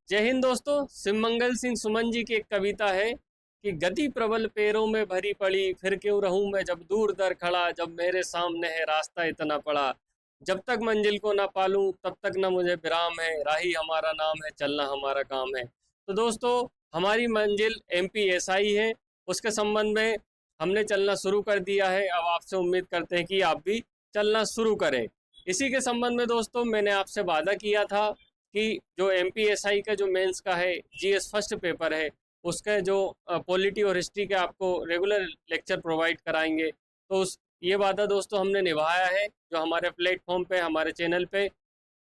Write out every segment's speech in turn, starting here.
जय हिंद दोस्तों। सिमंगल सिंह सुमन जी की एक कविता है कि गति प्रबल पैरों में भरी पड़ी, फिर क्यों रहूं मैं जब दूर दर खड़ा, जब मेरे सामने है रास्ता इतना पड़ा, जब तक मंजिल को ना पालूं तब तक ना मुझे विराम है, राही हमारा नाम है, चलना हमारा काम है। तो दोस्तों, हमारी मंजिल MPSI है। उसके संबंध में हमने चलना शुरू कर दिया है। अब आपसे उम्मीद करते हैं कि आप भी चलना शुरू करें। इसी के संबंध में दोस्तों, मैंने आपसे वादा किया था कि जो MPSI का जो मेंस का है, GS फर्स्ट पेपर है, उसका जो पॉलिटी और हिस्ट्री के आपको रेगुलर लेक्चर प्रोवाइड कराएंगे। तो उस ये वादा दोस्तों हमने निभाया है। जो हमारे प्लेटफॉर्म पे, हमारे चैनल पे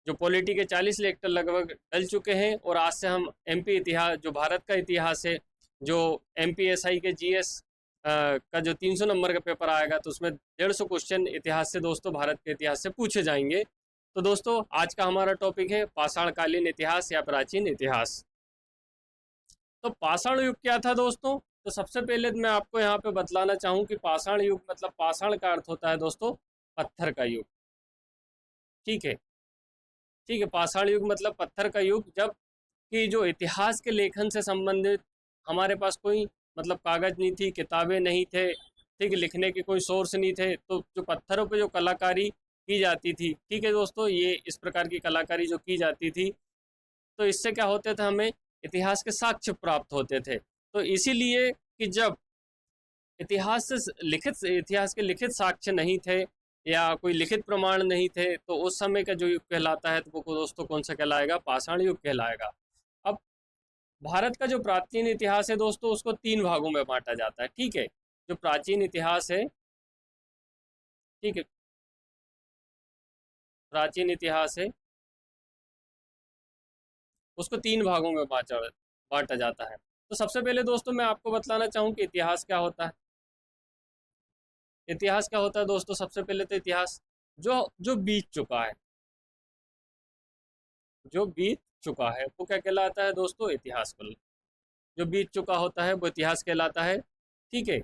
जो पॉलिटी के 40 लेक्चर लगभग डल चुके हैं, और आज से हम MP इतिहास, जो भारत का इतिहास है, जो MPSI के GS का जो 300 नंबर का पेपर आएगा, तो उसमें 150 क्वेश्चन इतिहास से दोस्तों, भारत के इतिहास से पूछे जाएंगे। तो दोस्तों, आज का हमारा टॉपिक है पाषाणकालीन इतिहास या प्राचीन इतिहास। तो पाषाण युग क्या था दोस्तों? तो सबसे पहले मैं आपको यहाँ पे बतलाना चाहूँ कि पाषाण युग मतलब, पाषाण का अर्थ होता है दोस्तों पत्थर का युग। ठीक है, ठीक है। पाषाण युग मतलब पत्थर का युग, जब कि जो इतिहास के लेखन से संबंधित हमारे पास कोई मतलब कागज नहीं थी, किताबें नहीं थे, ठीक है, लिखने के कोई सोर्स नहीं थे। तो जो पत्थरों पे जो कलाकारी की जाती थी, ठीक है दोस्तों, ये इस प्रकार की कलाकारी जो की जाती थी, तो इससे क्या होते थे, हमें इतिहास के साक्ष्य प्राप्त होते थे। तो इसीलिए कि जब इतिहास के लिखित साक्ष्य नहीं थे या कोई लिखित प्रमाण नहीं थे, तो उस समय का जो युग कहलाता है, तो वो दोस्तों कौन सा कहलाएगा? पाषाण युग कहलाएगा। अब भारत का जो प्राचीन इतिहास है दोस्तों, उसको 3 भागों में बांटा जाता है। ठीक है, जो प्राचीन इतिहास है, ठीक है, प्राचीन इतिहास है, उसको 3 भागों में बांटा बांटा जाता है। तो सबसे पहले दोस्तों, मैं आपको बतलाना चाहूँ कि इतिहास क्या होता है। इतिहास क्या होता है दोस्तों? सबसे पहले तो इतिहास जो जो बीत चुका है, जो बीत चुका है वो क्या कहलाता है दोस्तों? इतिहास को। जो बीत चुका होता है वो इतिहास कहलाता है। ठीक है,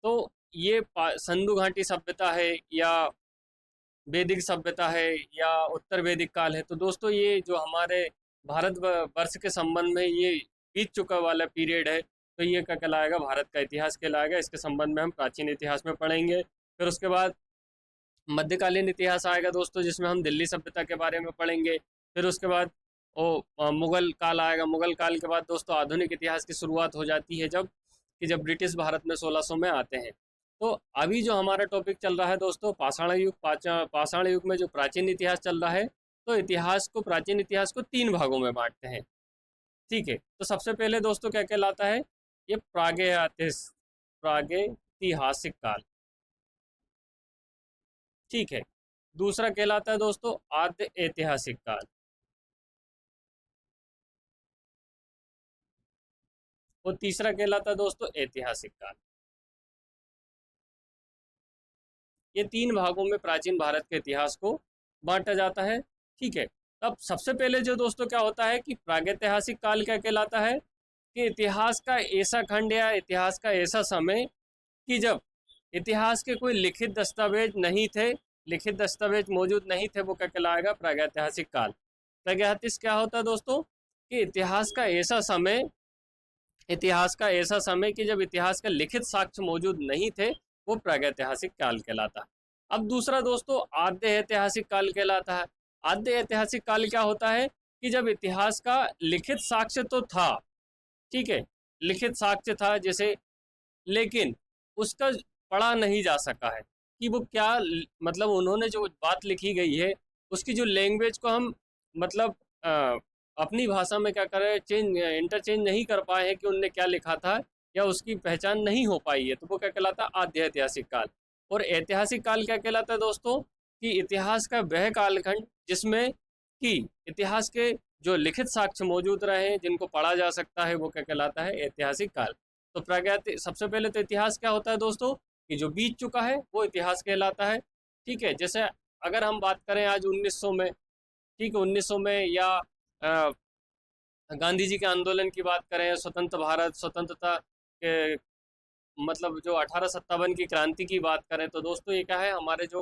तो ये सिंधु घाटी सभ्यता है, या वैदिक सभ्यता है, या उत्तर वैदिक काल है, तो दोस्तों ये जो हमारे भारत वर्ष के संबंध में ये बीत चुका वाला पीरियड है, तो ये क्या कहलाएगा? भारत का इतिहास कहलाएगा। इसके संबंध में हम प्राचीन इतिहास में पढ़ेंगे। फिर उसके बाद मध्यकालीन इतिहास आएगा दोस्तों, जिसमें हम दिल्ली सभ्यता के बारे में पढ़ेंगे। फिर उसके बाद मुगल काल आएगा। मुगल काल के बाद दोस्तों आधुनिक इतिहास की शुरुआत हो जाती है, जब ब्रिटिश भारत में 1600 में आते हैं। तो अभी जो हमारा टॉपिक चल रहा है दोस्तों, पाषाण युग। पाषाण युग में जो प्राचीन इतिहास चल रहा है, तो प्राचीन इतिहास को 3 भागों में बांटते हैं। ठीक है, तो सबसे पहले दोस्तों क्या कहलाता है? ये प्रागैतिहासिक काल। ठीक है, दूसरा कहलाता है दोस्तों आद्य ऐतिहासिक काल, और तीसरा कहलाता है दोस्तों ऐतिहासिक काल। ये 3 भागों में प्राचीन भारत के इतिहास को बांटा जाता है। ठीक है, अब सबसे पहले जो दोस्तों क्या होता है कि प्रागैतिहासिक काल क्या कहलाता है कि इतिहास का ऐसा खंड या इतिहास का ऐसा समय कि जब इतिहास के कोई लिखित दस्तावेज नहीं थे, लिखित दस्तावेज मौजूद नहीं थे, वो क्या कहलाएगा? प्रागैतिहासिक काल। प्रागैतिहासिक क्या होता है दोस्तों? कि इतिहास का ऐसा समय कि जब इतिहास का लिखित साक्ष्य मौजूद नहीं थे, वो प्रागैतिहासिक काल कहलाता है। अब दूसरा दोस्तों आद्य ऐतिहासिक काल कहलाता है। आद्य ऐतिहासिक काल क्या होता है कि जब इतिहास का लिखित साक्ष्य तो था, ठीक है, लिखित साक्ष्य था जैसे, लेकिन उसका पढ़ा नहीं जा सका है कि वो क्या मतलब उन्होंने जो बात लिखी गई है, उसकी जो लैंग्वेज को हम मतलब अपनी भाषा में क्या करें, इंटरचेंज नहीं कर पाए हैं कि उनने क्या लिखा था, या उसकी पहचान नहीं हो पाई है, तो वो क्या कहलाता है? आद्य ऐतिहासिक काल। और ऐतिहासिक काल क्या कहलाता है दोस्तों? कि इतिहास का वह कालखंड जिसमें कि इतिहास के जो लिखित साक्ष्य मौजूद रहे हैं, जिनको पढ़ा जा सकता है, वो क्या कहलाता है? ऐतिहासिक काल। तो प्रागैतिक, सबसे पहले तो इतिहास क्या होता है दोस्तों? कि जो बीत चुका है वो इतिहास कहलाता है। ठीक है, जैसे अगर हम बात करें आज 1900 में, ठीक है, 1900 में, या अ, गांधी जी के आंदोलन की बात करें, स्वतंत्र भारत, स्वतंत्रता के मतलब जो 1857 की क्रांति की बात करें, तो दोस्तों ये क्या है? हमारे जो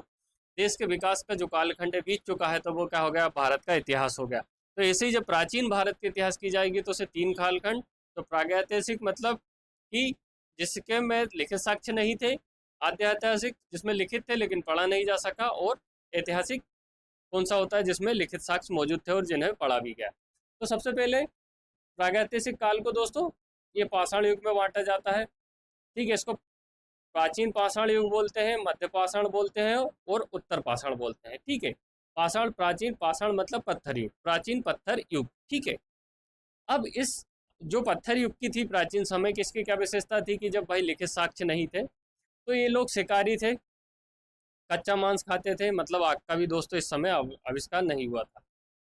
देश के विकास का जो कालखंड है बीत चुका है, तो वो क्या हो गया? भारत का इतिहास हो गया। तो ऐसे ही जब प्राचीन भारत के इतिहास की जाएगी तो उसे 3 कालखंड, तो प्रागैतिहासिक मतलब कि जिसके में लिखित साक्ष्य नहीं थे, आध्यात्मिक जिसमें लिखित थे लेकिन पढ़ा नहीं जा सका, और ऐतिहासिक कौन सा होता है जिसमें लिखित साक्ष्य मौजूद थे और जिन्हें पढ़ा भी गया। तो सबसे पहले प्रागैतिहासिक काल को दोस्तों ये पाषाण युग में बांटा जाता है। ठीक है, इसको प्राचीन पाषाण युग बोलते हैं, मध्य पाषाण बोलते हैं और उत्तर पाषाण बोलते हैं। ठीक है, पाषाण प्राचीन, पाषाण मतलब पत्थर युग, प्राचीन पत्थर युग। ठीक है, अब इस जो पत्थर युग की थी प्राचीन समय की, इसकी क्या विशेषता थी कि जब भाई लिखित साक्ष्य नहीं थे तो ये लोग शिकारी थे, कच्चा मांस खाते थे, मतलब आग का भी दोस्तों इस समय आविष्कार नहीं हुआ था।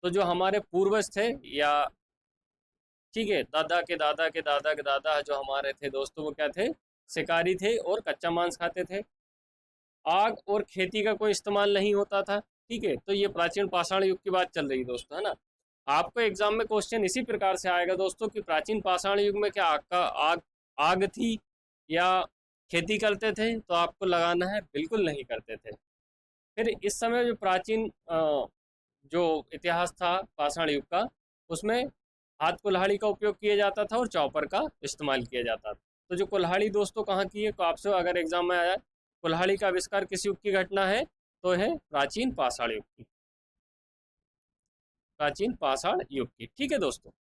तो जो हमारे पूर्वज थे, या ठीक है दादा के दादा के दादा के दादा जो हमारे थे दोस्तों, वो क्या थे, शिकारी थे और कच्चा मांस खाते थे। आग और खेती का कोई इस्तेमाल नहीं होता था। ठीक है, तो ये प्राचीन पाषाण युग की बात चल रही दोस्तों, है ना। आपको एग्जाम में क्वेश्चन इसी प्रकार से आएगा दोस्तों कि प्राचीन पाषाण युग में क्या आग थी या खेती करते थे, तो आपको लगाना है बिल्कुल नहीं करते थे। फिर इस समय जो प्राचीन जो इतिहास था पाषाण युग का, उसमें हाथ कुल्हाड़ी का उपयोग किया जाता था और चॉपर का इस्तेमाल किया जाता था। तो जो कुल्हाड़ी दोस्तों कहाँ की है, तो आपसे अगर एग्जाम में आया कुल्हाड़ी का आविष्कार किस युग की घटना है, तो है प्राचीन पाषाण युग की, प्राचीन पाषाण युग की। ठीक है दोस्तों,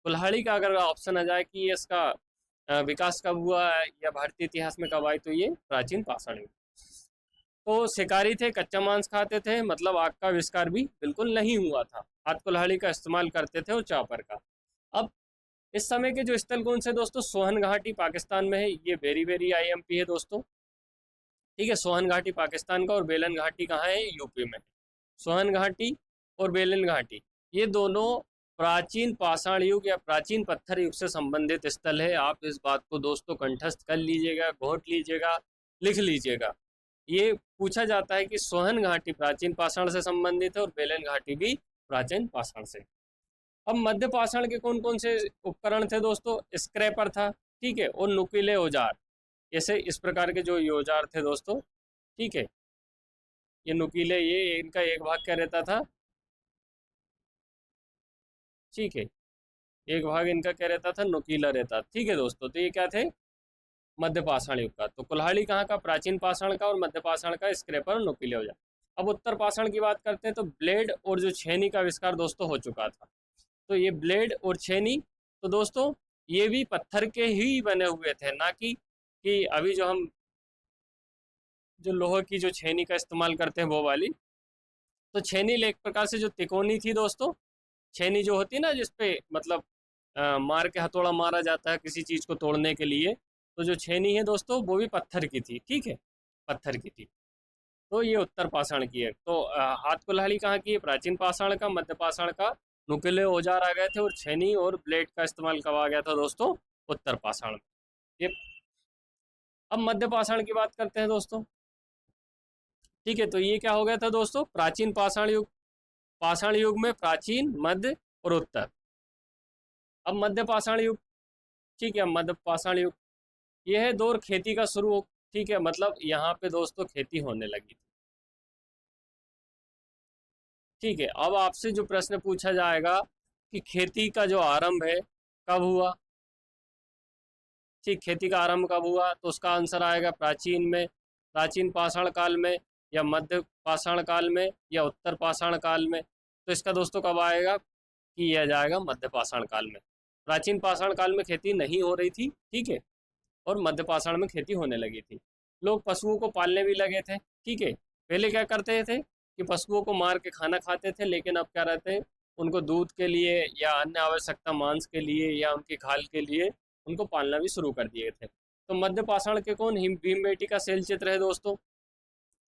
कुल्हाड़ी का अगर ऑप्शन आ जाए कि ये इसका विकास कब हुआ है या भारतीय इतिहास में कब आई, तो ये प्राचीन पाषाण युग। तो शिकारी थे, कच्चा मांस खाते थे, मतलब आग का आविष्कार भी बिल्कुल नहीं हुआ था, हाथ कुल्हाड़ी का इस्तेमाल करते थे और चॉपर का। अब इस समय के जो स्थल कौन से दोस्तों, सोहन घाटी पाकिस्तान में है, ये वेरी वेरी IMP है दोस्तों। ठीक है, सोहन घाटी पाकिस्तान का और बेलन घाटी कहाँ है, यूपी में। सोहन घाटी और बेलन घाटी ये दोनों प्राचीन पाषाण युग या प्राचीन पत्थर युग से संबंधित स्थल है। आप इस बात को दोस्तों कंठस्थ कर लीजिएगा, घोट लीजिएगा, लिख लीजिएगा। ये पूछा जाता है कि सोहन घाटी प्राचीन पाषाण से संबंधित है और बेलन घाटी भी प्राचीन पाषाण से। अब मध्य पाषाण के कौन कौन से उपकरण थे दोस्तों, स्क्रैपर था, ठीक है, और नुकीले औजार। ऐसे इस प्रकार के जो औजार थे दोस्तों, ठीक है, ये नुकीले, ये इनका एक भाग क्या रहता था, ठीक है, एक भाग इनका क्या रहता था, नुकीला रहता। ठीक है दोस्तों, तो ये क्या थे, मध्य पाषाण युग का। तो कुल्हाड़ी कहाँ का, प्राचीन पाषाण का, और मध्य पाषाण का स्क्रैपर और नुकीले औजार। अब उत्तर पाषाण की बात करते हैं तो ब्लेड और जो छेनी का आविष्कार दोस्तों हो चुका था। तो ये ब्लेड और छेनी, तो दोस्तों ये भी पत्थर के ही बने हुए थे, ना कि अभी जो हम जो लोहे की जो छेनी का इस्तेमाल करते हैं वो वाली। तो छेनी एक प्रकार से जो तिकोनी थी दोस्तों, छेनी जो होती है ना जिसपे मतलब मार के हथौड़ा मारा जाता है किसी चीज़ को तोड़ने के लिए, तो जो छेनी है दोस्तों वो भी पत्थर की थी। ठीक है, पत्थर की थी। तो ये उत्तर पाषाण की है। तो हाथ कुल्हाड़ी कहाँ की है, प्राचीन पाषाण का। मध्य पाषाण का नुकीले औजार आ गए थे, और छेनी और ब्लेड का इस्तेमाल कब आ गया था दोस्तों, उत्तर पाषाण में। ये अब मध्य पाषाण की बात करते हैं दोस्तों। ठीक है, तो ये क्या हो गया था दोस्तों, प्राचीन पाषाण युग। पाषाण युग में प्राचीन, मध्य और उत्तर। अब मध्य पाषाण युग, ठीक है, मध्य पाषाण युग ये है दौर खेती का शुरू। ठीक है, मतलब यहाँ पे दोस्तों खेती होने लगी थी। ठीक है, अब आपसे जो प्रश्न पूछा जाएगा कि खेती का जो आरंभ है कब हुआ, ठीक, खेती का आरंभ कब हुआ, तो उसका आंसर आएगा प्राचीन में, प्राचीन पाषाण काल में, या मध्य पाषाण काल में, या उत्तर पाषाण काल में। तो इसका दोस्तों कब आएगा, कि यह जाएगा मध्य पाषाण काल में। प्राचीन पाषाण काल में खेती नहीं हो रही थी, ठीक है, और मध्य पाषाण में खेती होने लगी थी। लोग पशुओं को पालने भी लगे थे। ठीक है, पहले क्या करते थे कि पशुओं को मार के खाना खाते थे, लेकिन अब क्या रहते हैं, उनको दूध के लिए या अन्य आवश्यकता मांस के लिए या उनकी खाल के लिए उनको पालना भी शुरू कर दिए थे। तो मध्य पाषाण के कौन, भीमबेटी का शैल चित्र है दोस्तों।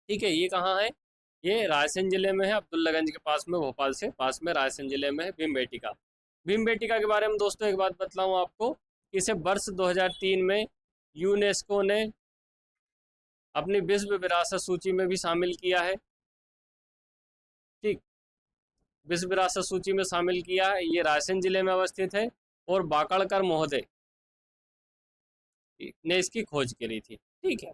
ठीक है, ये कहाँ है, ये रायसेन जिले में है, अब्दुल्लागंज के पास में, भोपाल से पास में रायसेन जिले में है भीमबेटिका। भीमबेटिका के बारे में दोस्तों एक बात बतलाऊं आपको, इसे वर्ष 2003 में यूनेस्को ने अपनी विश्व विरासत सूची में भी शामिल किया है। ठीक, विश्व विरासत सूची में शामिल किया है। ये रायसेन जिले में अवस्थित है और बाकड़कर महोदय ने इसकी खोज करी थी। ठीक है,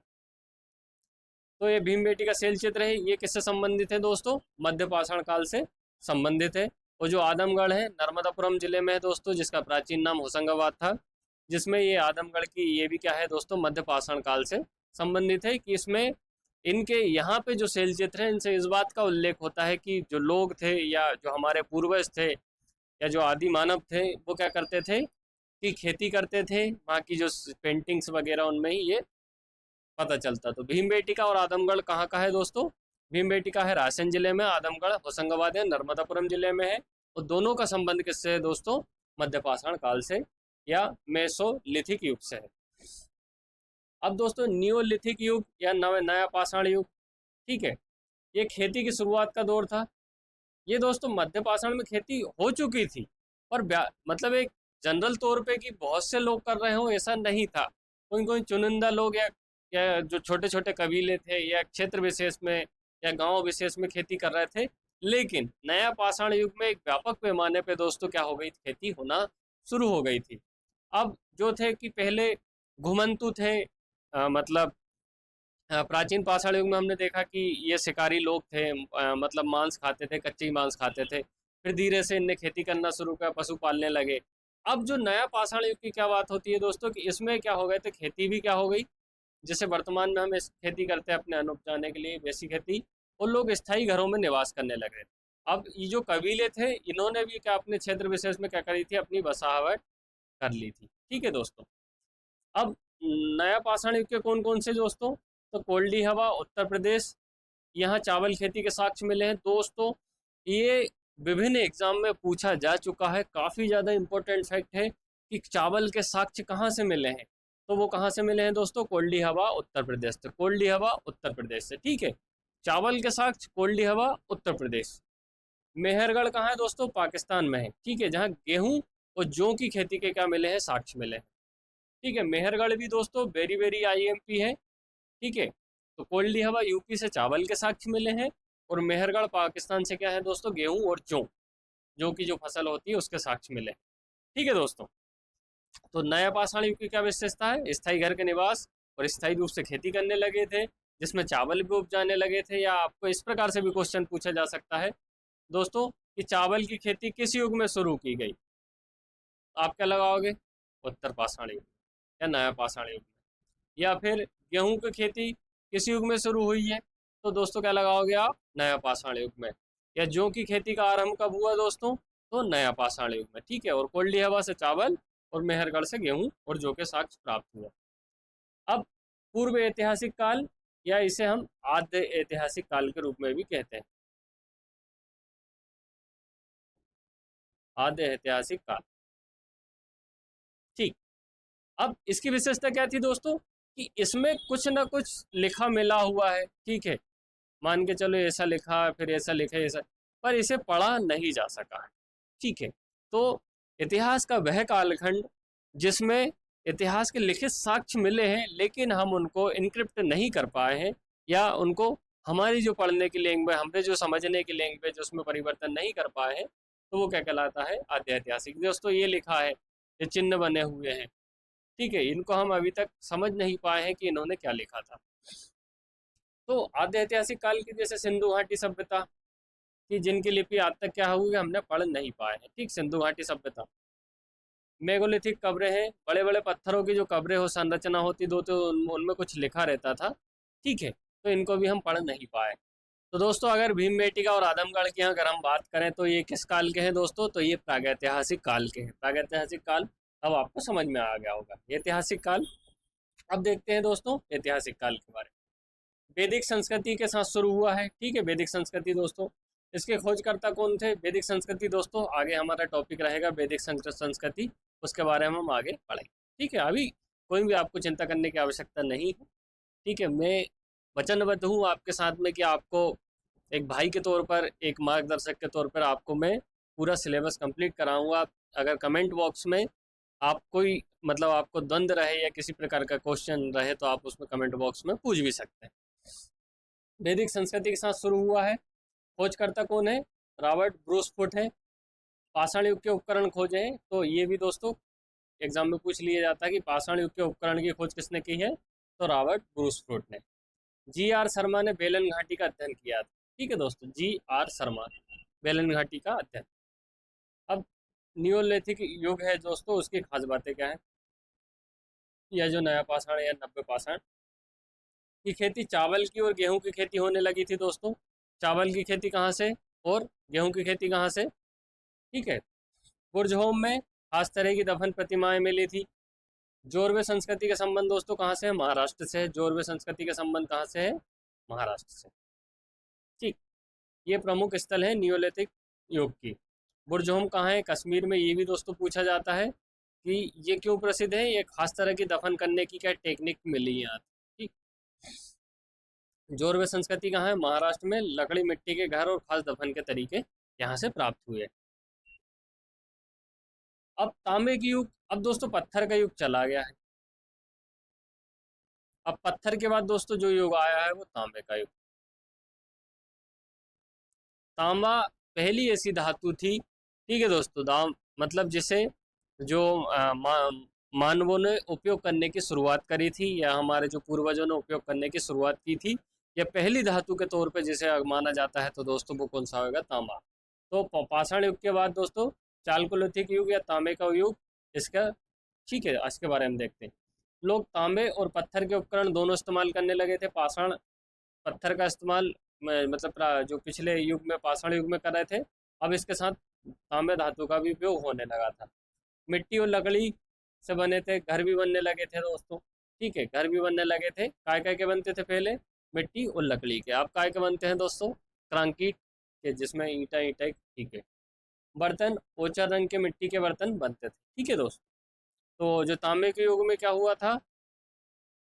तो ये भीमबेटी का शैल चित्र है, ये किससे संबंधित है दोस्तों, मध्य पाषाण काल से संबंधित है। वो जो आदमगढ़ है नर्मदापुरम जिले में है दोस्तों, जिसका प्राचीन नाम होशंगाबाद था, जिसमें ये आदमगढ़ की ये भी क्या है दोस्तों, मध्य पाषाण काल से संबंधित है। कि इसमें इनके यहाँ पे जो शैल चित्र है, इनसे इस बात का उल्लेख होता है कि जो लोग थे या जो हमारे पूर्वज थे या जो आदि मानव थे, वो क्या करते थे कि खेती करते थे। वहाँ की जो पेंटिंग्स वगैरह उनमें ही ये पता चलता। तो भीमबेटका और आदमगढ़ कहाँ का है दोस्तों? भीमबेटका है रायसेन जिले में, आदमगढ़ होशंगाबाद है नर्मदापुरम जिले में है। और दोनों का संबंध किससे है दोस्तों? मध्यपाषाण काल से या मेसोलिथिक युग से है। अब दोस्तों नियोलिथिक युग या नया पाषाण युग, ठीक है, ये खेती की शुरुआत का दौर था। ये दोस्तों मध्य पाषाण में खेती हो चुकी थी, पर मतलब एक जनरल तौर पे कि बहुत से लोग कर रहे हो ऐसा नहीं था। कोई कोई चुनिंदा लोग या जो छोटे छोटे कबीले थे या क्षेत्र विशेष में या गांव विशेष में खेती कर रहे थे। लेकिन नया पाषाण युग में एक व्यापक पैमाने पे दोस्तों क्या हो गई, खेती होना शुरू हो गई थी। अब जो थे कि पहले घुमंतु थे, मतलब प्राचीन पाषाण युग में हमने देखा कि ये शिकारी लोग थे, मतलब मांस खाते थे, कच्चे मांस खाते थे। फिर धीरे से इनने खेती करना शुरू किया, पशु पालने लगे। अब जो नया पाषाण युग की क्या बात होती है दोस्तों, कि इसमें क्या हो गए थे, खेती भी क्या हो गई, जैसे वर्तमान में हम इस खेती करते हैं अपने अन्न उपजाने के लिए, वैसी खेती। और लोग स्थायी घरों में निवास करने लगे। अब ये जो कबीले थे, इन्होंने भी क्या अपने क्षेत्र विशेष में क्या करी थी, अपनी बसाहट कर ली थी। ठीक है दोस्तों। अब नया पाषाण युग के कौन कौन से दोस्तों, तो कोल्डी हवा उत्तर प्रदेश, यहाँ चावल खेती के साक्ष्य मिले हैं दोस्तों। ये विभिन्न एग्जाम में पूछा जा चुका है, काफ़ी ज़्यादा इंपॉर्टेंट फैक्ट है कि चावल के साक्ष्य कहाँ से मिले हैं। तो वो कहाँ से मिले हैं दोस्तों, कोल्डी हवा उत्तर प्रदेश से। कोल्डी हवा उत्तर प्रदेश से, ठीक है। चावल के साक्ष्य कोल्डी हवा उत्तर प्रदेश। मेहरगढ़ कहाँ है दोस्तों, पाकिस्तान में है, ठीक है, जहाँ गेहूं और जौ की खेती के क्या मिले हैं, साक्ष्य मिले हैं। ठीक है, मेहरगढ़ भी दोस्तों वेरी वेरी आईएमपी है। ठीक है, तो कोल्डी हवा यूपी से चावल के साक्ष्य मिले हैं, और मेहरगढ़ पाकिस्तान से क्या है दोस्तों, गेहूं और जौ की जो फसल होती है उसके साक्ष्य मिले। ठीक है दोस्तों। तो नया पाषाण युग की क्या विशेषता है, स्थायी घर के निवास और स्थायी रूप से खेती करने लगे थे, जिसमें चावल भी उपजाने लगे थे। या आपको इस प्रकार से भी क्वेश्चन पूछा जा सकता है दोस्तों कि चावल की खेती किस युग में शुरू की गई, आप क्या लगाओगे, उत्तर पाषाण युग या नया पाषाण युग में। या फिर गेहूं की खेती किस युग में शुरू हुई है, तो दोस्तों क्या लगाओगे आप, नया पाषाण युग में। या जौ की खेती का आरंभ कब हुआ दोस्तों, तो नया पाषाण युग में। ठीक है, और कोल्डी हवा से चावल और मेहरगढ़ से गेहूं और जौ के साक्ष्य प्राप्त हुआ। अब पूर्व ऐतिहासिक काल, या इसे हम आद्य ऐतिहासिक काल के रूप में भी कहते हैं, आद्य ऐतिहासिक काल। ठीक। अब इसकी विशेषता क्या थी दोस्तों, कि इसमें कुछ ना कुछ लिखा मिला हुआ है। ठीक है, मान के चलो ऐसा लिखा फिर ऐसा लिखा ऐसा, पर इसे पढ़ा नहीं जा सका है। ठीक है, तो इतिहास का वह कालखंड जिसमें इतिहास के लिखित साक्ष्य मिले हैं, लेकिन हम उनको इनक्रिप्ट नहीं कर पाए हैं, या उनको हमारी जो पढ़ने की लैंग्वेज, हमें जो समझने की लैंग्वेज, उसमें परिवर्तन नहीं कर पाए हैं, तो वो क्या कहलाता है, आद्य ऐतिहासिक। दोस्तों ये लिखा है, ये चिन्ह बने हुए हैं, ठीक है, इनको हम अभी तक समझ नहीं पाए हैं कि इन्होंने क्या लिखा था। तो आद्य ऐतिहासिक काल की जैसे सिंधु घाटी सभ्यता की, जिनकी लिपि आज तक क्या हुई हमने पढ़ नहीं पाए हैं। ठीक, सिंधु घाटी सभ्यता। मेगोलिथिक कब्रें हैं, बड़े बड़े पत्थरों की जो कब्रें हो संरचना होती दो, तो उनमें कुछ लिखा रहता था। ठीक है, तो इनको भी हम पढ़ नहीं पाए। तो दोस्तों अगर भीमबेटका और आदमगढ़ की अगर हम बात करें, तो ये किस काल के हैं दोस्तों, तो ये प्रागैतिहासिक काल के हैं। प्रागैतिहासिक काल अब आपको समझ में आ गया होगा, ऐतिहासिक काल। अब देखते हैं दोस्तों ऐतिहासिक काल के बारे में। वैदिक संस्कृति के साथ शुरू हुआ है। ठीक है, वैदिक संस्कृति दोस्तों, इसके खोजकर्ता कौन थे, वैदिक संस्कृति दोस्तों आगे हमारा टॉपिक रहेगा वैदिक संस्कृति, उसके बारे में हम आगे पढ़ेंगे। ठीक है, अभी कोई भी आपको चिंता करने की आवश्यकता नहीं है। ठीक है, मैं वचनबद्ध हूँ आपके साथ में कि आपको एक भाई के तौर पर, एक मार्गदर्शक के तौर पर आपको मैं पूरा सिलेबस कंप्लीट कराऊंगा। अगर कमेंट बॉक्स में आप कोई मतलब आपको द्वंद्व रहे या किसी प्रकार का क्वेश्चन रहे, तो आप उसमें कमेंट बॉक्स में पूछ भी सकते हैं। वैदिक संस्कृति के साथ शुरू हुआ है। खोजकर्ता कौन है, रॉबर्ट ब्रूस फुट है। पाषाण युग के उपकरण खोजे हैं, तो ये भी दोस्तों एग्जाम में पूछ लिया जाता है कि पाषाण युग के उपकरण की खोज किसने की है, तो रॉबर्ट ब्रूस फुट ने। जी आर शर्मा ने बेलन घाटी का अध्ययन किया था। ठीक है दोस्तों, जी आर शर्मा, बेलन घाटी का अध्ययन। अब नियोलिथिक युग है दोस्तों, उसकी खास बातें क्या है? यह जो नया पाषाण या नव्य पाषाण की खेती, चावल की और गेहूं की खेती होने लगी थी दोस्तों। चावल की खेती कहाँ से और गेहूं की खेती कहाँ से? ठीक है, बुर्जहोम में खास तरह की दफन प्रतिमाएं मिली थी। जोरवे संस्कृति का संबंध दोस्तों कहाँ से है? महाराष्ट्र से है। जोरवे संस्कृति का संबंध कहाँ से है? महाराष्ट्र से। ठीक, ये प्रमुख स्थल है नियोलिथिक युग की। बुर्जहोम कहाँ है? कश्मीर में। ये भी दोस्तों पूछा जाता है कि ये क्यों प्रसिद्ध है, ये खास तरह की दफन करने की क्या टेक्निक मिली है यहाँ। ठीक, जोरवे संस्कृति कहाँ है? महाराष्ट्र में। लकड़ी, मिट्टी के घर और खास दफन के तरीके यहाँ से प्राप्त हुए। अब तांबे की युग, अब दोस्तों पत्थर का युग चला गया है। अब पत्थर के बाद दोस्तों जो युग आया है वो तांबे का युग। तांबा पहली ऐसी धातु थी, ठीक है दोस्तों, दाम मतलब जिसे जो मानवों ने उपयोग करने की शुरुआत करी थी, या हमारे जो पूर्वजों ने उपयोग करने की शुरुआत की थी, यह पहली धातु के तौर पे जिसे माना जाता है, तो दोस्तों वो कौन सा होगा? तांबा। तो पाषाण युग के बाद दोस्तों चालकोलिथिक युग या तांबे का युग, इसका, ठीक है, इसके बारे में देखते हैं। लोग तांबे और पत्थर के उपकरण दोनों इस्तेमाल करने लगे थे। पाषाण पत्थर का इस्तेमाल मतलब जो पिछले युग में पाषाण युग में कर रहे थे, अब इसके साथ तांबे धातु का भी उपयोग होने लगा था। मिट्टी और लकड़ी से बने थे, घर भी बनने लगे थे दोस्तों। ठीक है, घर भी बनने लगे थे। काय काय के बनते थे पहले? मिट्टी और लकड़ी के। अब काय के बनते हैं दोस्तों? कंक्रीट के, जिसमें ईंटा ईंटा, ठीक है। बर्तन ओचर रंग के मिट्टी के बर्तन बनते थे। ठीक है दोस्तों, तो जो तांबे के युग में क्या हुआ था,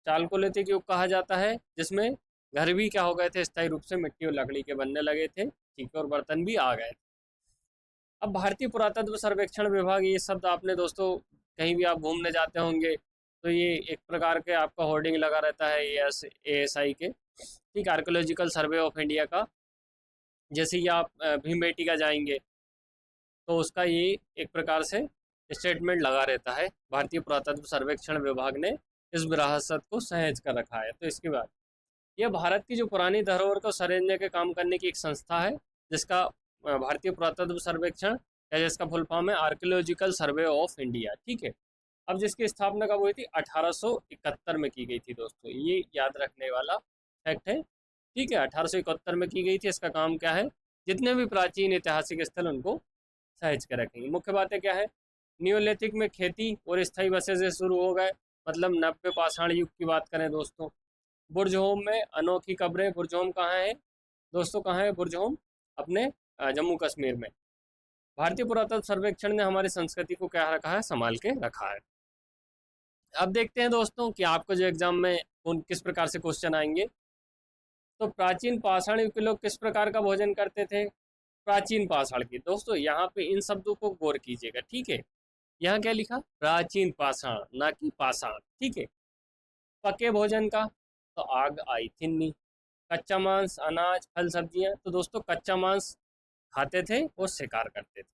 चालकोलिथिक युग कहा जाता है, जिसमें घर भी क्या हो गए थे? स्थायी रूप से मिट्टी और लकड़ी के बनने लगे थे। ठीक है, और बर्तन भी आ गए। अब भारतीय पुरातत्व सर्वेक्षण विभाग, ये शब्द आपने दोस्तों कहीं भी आप घूमने जाते होंगे तो ये एक प्रकार के आपका होर्डिंग लगा रहता है ASI के। ठीक, आर्कोलॉजिकल सर्वे ऑफ इंडिया का। जैसे ही आप भीमबेटका जाएंगे तो उसका ये एक प्रकार से स्टेटमेंट लगा रहता है। भारतीय पुरातत्व सर्वेक्षण विभाग ने इस विरासत को सहेज कर रखा है। तो इसके बाद यह भारत की जो पुरानी धरोहर को सहेजने के काम करने की एक संस्था है, जिसका भारतीय पुरातत्व सर्वेक्षण, या जिसका फुल फॉर्म है आर्कियोलॉजिकल सर्वे ऑफ इंडिया। ठीक है, अब जिसकी स्थापना कब हुई थी? 1871 में की गई थी दोस्तों, ये याद रखने वाला फैक्ट है। ठीक है, 1871 में की गई थी। इसका काम क्या है? जितने भी प्राचीन ऐतिहासिक स्थल उनको सहेज कर रखेंगे। मुख्य बातें क्या है? नियोलिथिक में खेती और स्थायी बसें से शुरू हो गए, मतलब नब्बे पाषाण युग की बात करें दोस्तों। बुर्जहोम में अनोखी कब्रें। बुर्जहोम कहाँ है दोस्तों? कहाँ है बुर्जहोम? अपने जम्मू कश्मीर में। भारतीय पुरातत्व सर्वेक्षण ने हमारी संस्कृति को क्या रखा है? संभाल के रखा है। अब देखते हैं दोस्तों कि आपको जो एग्जाम में कौन किस प्रकार से क्वेश्चन आएंगे। तो प्राचीन पाषाण युग के लोग किस प्रकार का भोजन करते थे? प्राचीन पाषाण की दोस्तों, यहाँ पे इन शब्दों को गौर कीजिएगा। ठीक है, यहाँ क्या लिखा? प्राचीन पाषाण, ना कि पाषाण। ठीक है, पके भोजन का, तो आग आई थिन्नी। कच्चा मांस, अनाज, फल, सब्जियां, तो दोस्तों कच्चा मांस खाते थे और शिकार करते थे।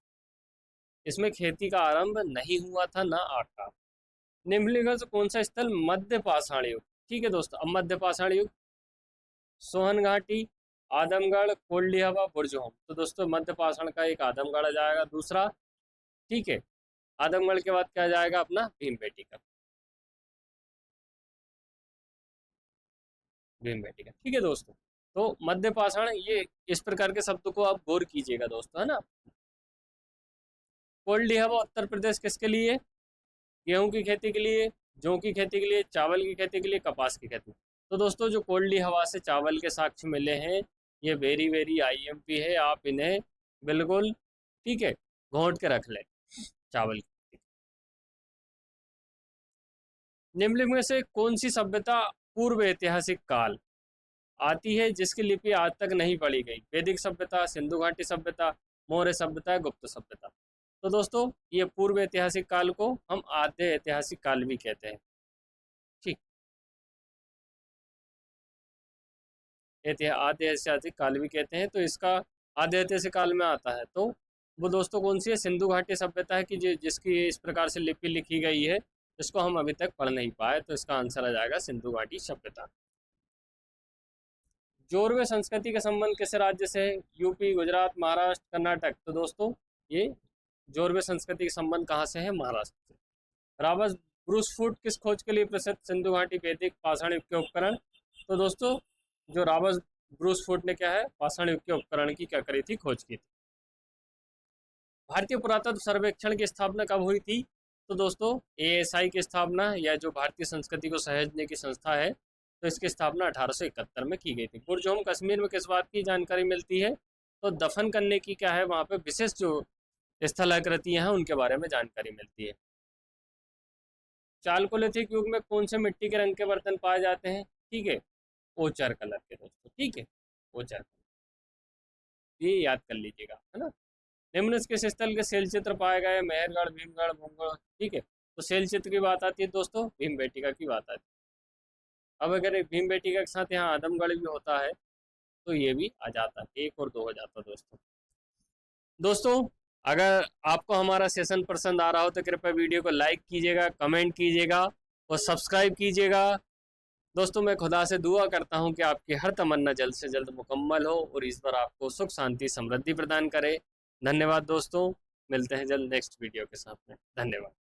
इसमें खेती का आरंभ नहीं हुआ था, ना आटा। निम्नलिखित से कौन सा स्थल मध्य पाषाण युग? ठीक है दोस्तों, अब मध्य पाषाण युग, सोहन घाटी, आदमगढ़, कोल्डी हवा, बुर्जहोम। तो दोस्तों मध्य पाषाण का एक आदमगढ़ आ जाएगा, दूसरा। ठीक है, आदमगढ़ के बाद क्या जाएगा? अपना भीमबेटका। भीमबेटका, ठीक है दोस्तों। तो मध्य पाषाण, ये इस प्रकार के शब्द को आप गौर कीजिएगा दोस्तों, है ना। कोल्डी हवा उत्तर प्रदेश किसके लिए? गेहूं की खेती के लिए, जौ की खेती के लिए, चावल की खेती के लिए, कपास की खेती। तो दोस्तों जो कोल्डी हवा से चावल के साक्ष्य मिले हैं, ये वेरी वेरी IMP है, आप इन्हें बिल्कुल, ठीक है, घोंट के रख लें। चावल की। निम्नलिखित में से कौन सी सभ्यता पूर्व ऐतिहासिक काल आती है जिसकी लिपि आज तक नहीं पढ़ी गई? वैदिक सभ्यता, सिंधु घाटी सभ्यता, मौर्य सभ्यता, गुप्त सभ्यता। तो दोस्तों ये पूर्व ऐतिहासिक काल को हम आद्य ऐतिहासिक काल भी कहते हैं। ठीक, आद्य ऐतिहासिक काल भी कहते हैं। तो इसका आद्य ऐतिहासिक काल में आता है, तो वो दोस्तों कौन सी है? सिंधु घाटी सभ्यता है, कि जिसकी इस प्रकार से लिपि लिखी गई है, जिसको हम अभी तक पढ़ नहीं पाए। तो इसका आंसर आ जाएगा सिंधु घाटी सभ्यता। जोरवे संस्कृति का संबंध किस राज्य से है? यूपी, गुजरात, महाराष्ट्र, कर्नाटक। तो दोस्तों ये जोरवे संस्कृति के संबंध कहाँ से है? महाराष्ट्र से। राबर्ट ब्रूस फूड किस खोज के लिए प्रसिद्ध? सिंधु घाटी वैदिक पाषाण युग के उपकरण। तो दोस्तों जो रॉबर्ट ब्रूस फूड ने क्या है, पाषाण युग के उपकरण की क्या करी थी? खोज की थी। भारतीय पुरातत्व सर्वेक्षण की स्थापना कब हुई थी? तो दोस्तों ASI की स्थापना, या जो भारतीय संस्कृति को सहेजने की संस्था है, तो इसकी स्थापना 1871 में की गई थी। बुरजोम कश्मीर में किस बात की जानकारी मिलती है? तो दफन करने की क्या है, वहाँ पे विशेष जो स्थलाकृतियाँ हैं उनके बारे में जानकारी मिलती है। चालकोलिथिक युग में कौन से मिट्टी के रंग के बर्तन पाए जाते हैं? ठीक है, ओचर कलर के दोस्तों। ठीक है, ओचर कलर, ये याद कर लीजिएगा, है ना। निम्न किस स्थल के शैल चित्र पाए गए? मेहरगढ़, भीमगढ़, भूमगढ़। ठीक है, तो शैल चित्र की बात आती है दोस्तों, भीमबेटिका की बात आती है। अब अगर भीमबेटिका के साथ यहाँ आदमगढ़ भी होता है तो ये भी आ जाता है, 1 और 2 हो जाता दोस्तों। दोस्तों अगर आपको हमारा सेशन पसंद आ रहा हो तो कृपया वीडियो को लाइक कीजिएगा, कमेंट कीजिएगा और सब्सक्राइब कीजिएगा। दोस्तों मैं खुदा से दुआ करता हूँ कि आपकी हर तमन्ना जल्द से जल्द मुकम्मल हो और ईश्वर आपको सुख शांति समृद्धि प्रदान करे। धन्यवाद दोस्तों, मिलते हैं जल्द नेक्स्ट वीडियो के साथ में। धन्यवाद।